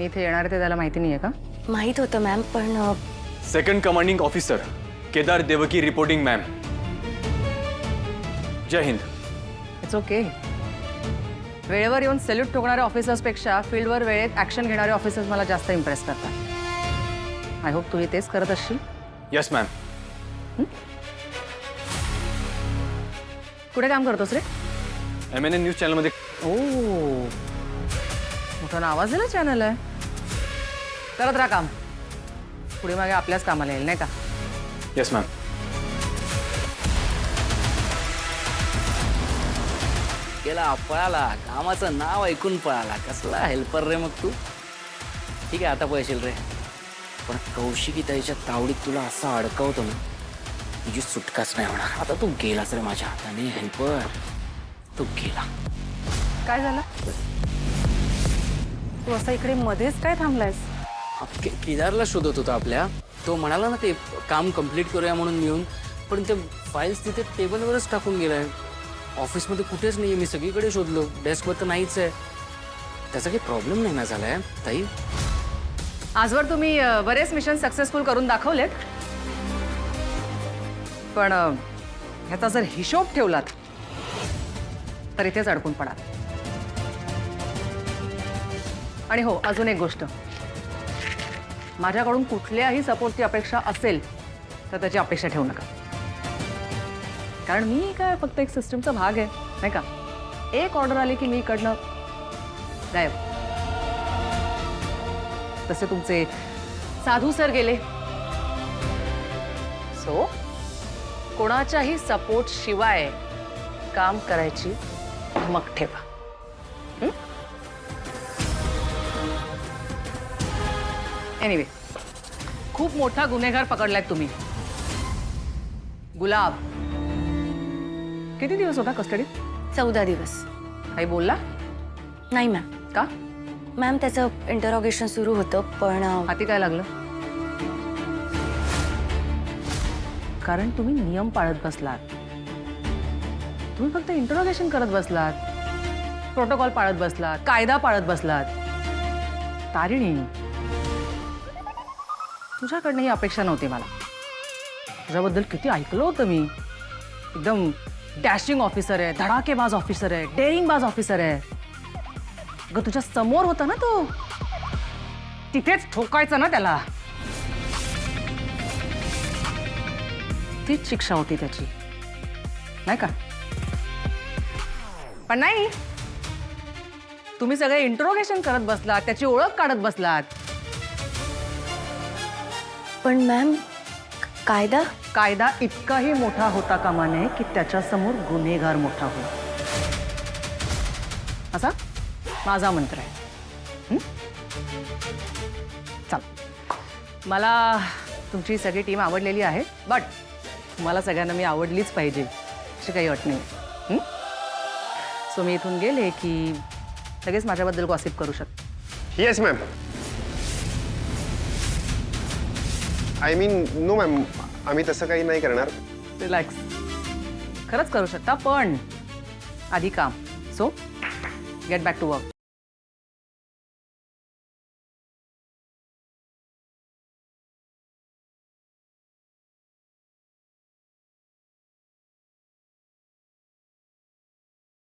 मी इथे येणार आहे ते त्याला माहिती नाहीये का? माहित होतं मॅम, पण second commanding officer Kedar Devki reporting ma'am. जय हिंद. It's okay. वेळेवर येऊन सॅल्यूट ठोकणाऱ्या ऑफिसर्सपेक्षा फील्डवर वेळेत ॲक्शन घेणारे ऑफिसर्स मला जास्त इम्प्रेस करतात. आय होप तू तेच करत असशील. Yes ma'am. कुठे काम करतोस रे? MNN न्यूज चॅनलमध्ये. ओ, मोठा नावाजलेला चॅनल आहे. करत राहा काम. पुढे मागे आपल्याच कामाला येईल नाही का? Yes ma'am. गेला पळाला, कामाचं नाव ऐकून पळाला. कसला हेल्पर रे मग तू. ठीक आहे आता पैसेल रे, पण कौशिकी त्याच्या तावडीत तुला असा अडकवतो ना, तुझी सुटकाच नाही होणार. आता तू गेलास रे माझ्या हाताने हेल्पर, तू गेला. काय झालं? तू असा इकडे मध्येच काय थांबलायस? केदारला शोधत होता आपल्या. तो म्हणाला ना ते काम कंप्लीट करूया म्हणून मिळून, पण ते फाईल्स तिथे टेबलवरच टाकून गेलाय. ऑफिसमध्ये कुठेच नाही. मी सगळीकडे शोधलो, डेस्कवर तर नाहीच आहे. त्याचा काही प्रॉब्लेम नाही ना झालाय ताई? आजवर तुम्ही बरेच मिशन सक्सेसफुल करून दाखवलेत, पण ह्याचा जर हिशोब ठेवलात तर इथेच अडकून पडाल. आणि हो, अजून एक गोष्ट, माझ्याकडून कुठल्याही सपोर्टची अपेक्षा असेल तर त्याची अपेक्षा ठेवू नका. कारण मी काय फक्त एक सिस्टमचा भाग आहे नाही का? एक ऑर्डर आली की मी इकडनं गायब. तसे तुमचे साधू सर गेले. सो कोणाच्याही सपोर्ट शिवाय काम करायची धमक ठेवा. एनिवे, खूप मोठा गुन्हेगार पकडलाय तुम्ही. गुलाब किती दिवस होता कस्टडीत? 14 दिवस. काही बोलला नाही मॅम. का? मॅम त्याचं इंटरोगेशन सुरू होतं, पण हाती काय लागलं? कारण तुम्ही नियम पाळत बसलात. तुम्ही फक्त इंटरोगेशन करत बसलात, प्रोटोकॉल पाळत बसलात, कायदा पाळत बसलात. तारिणी, तुझ्याकडनं ही अपेक्षा नव्हती मला. तुझ्याबद्दल किती ऐकलं होतं मी. एकदम डॅशिंग ऑफिसर आहे, धडाकेबाज ऑफिसर आहे, डेअरिंगबाज ऑफिसर आहे. अगं तुझ्या समोर होता ना तो, तिथेच ठोकायचं ना त्याला. तीच शिक्षा होती त्याची नाही का? पण नाही, तुम्ही सगळे इंट्रोगेशन करत बसलात, त्याची ओळख काढत बसलात. पण मॅम कायदा कायदा इतकाही मोठा होता कामा नये की त्याच्यासमोर गुन्हेगार मोठा हो. असा माझा मंत्र आहे. चल, मला तुमची सगळी टीम आवडलेली आहे, बट तुम्हाला सगळ्यांना मी आवडलीच पाहिजे अशी काही अट नाही. सो मी इथून गेले की लगेच माझ्याबद्दल गॉसिप करू शकते. Yes ma'am. I mean no ma'am, आम्ही तसं काही नाही करणार. रिलॅक्स. खरंच करू शकता, पण आधी काम. So get back to work.